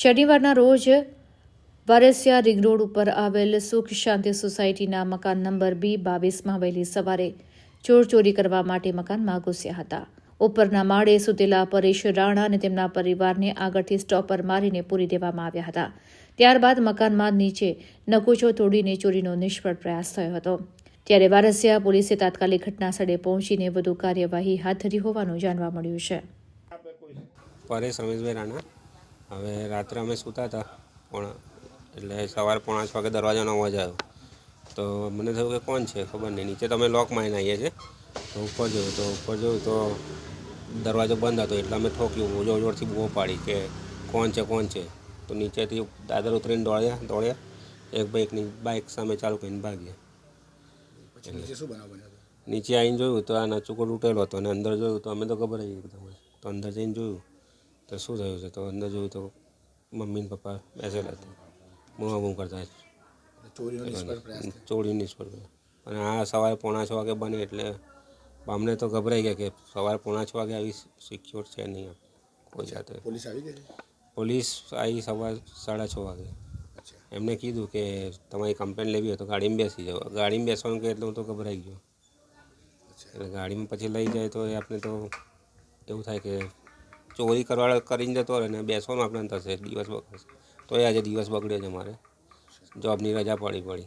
શનિવારના રોજ Varasiya ring road ઉપર આવેલ સુખ શાંતિ સોસાયટીના મકાન નંબર B22માં વહેલી સવારે ચોર ચોરી કરવા માટે મકાનમાં ઘૂસ્યા હતા. ઉપરના માળે સૂતેલા પરેશ રાણા અને તેમના પરિવારને આગળથી સ્ટોપર મારીને પૂરી દેવામાં આવ્યા હતા. ત્યારબાદ મકાનમાં નીચે નકુચો તોડીને ચોરીનો નિષ્ફળ પ્રયાસ થયો હતો. ત્યારે વારસિયા પોલીસે તાત્કાલિક ઘટનાસ્થળે પહોંચીને વધુ કાર્યવાહી હાથ ધરી હોવાનું જાણવા મળ્યું છે. પરેશ રમેશભાઈ રાણા. હવે રાત્રે અમે સૂતા હતા એટલે સવારે 5:30 વાગે દરવાજાનો અવાજ આવ્યો તો મને થયું કે કોણ છે ખબર નહીં. નીચે તો અમે લોક મારીને આવીએ છીએ તો ઉપર જોયું તો દરવાજો બંધ હતો એટલે અમે ઠોક્યું, જોરથી બૂમો પાડી કે કોણ છે. તો નીચેથી દાદર ઉતરીને દોડ્યા એક બાઇક સામે ચાલુ કરીને ભાગ્યા. નીચે આવીને જોયું તો આ નચુકો તૂટેલો હતો અને અંદર જોયું તો અમે તો ગભરાઈ એકદમ. તો અંદર જઈને જોયું તો શું થયું છે, તો અંદર જોયું તો મમ્મી ને પપ્પા બેસેલા હતા, બૂમ કરતા. ચોરી નિષ્ફળ ગયો. અને આ સવારે 5:45 વાગે બને એટલે અમને તો ગભરાઈ ગયા કે સવારે 5:45 વાગે આવી સિક્યોર છે નહીં કોઈ સાથે. પોલીસ આવી સવારે 6:30 વાગે. એમને કીધું કે તમારી કમ્પ્લેન લેવી હોય તો ગાડીમાં બેસી જાઓ. ગાડીમાં બેસવાનું કે એટલે હું તો ગભરાઈ ગયો. એટલે ગાડીમાં પછી લઈ જાય તો એ આપણે તો એવું થાય કે ચોરી કરવાળો કરીને જતો રહે ને બેસવાનું આપણે થશે, દિવસ બગડશે. તો આજે દિવસ બગડ્યો છે, મારે જોબની રજા પડી.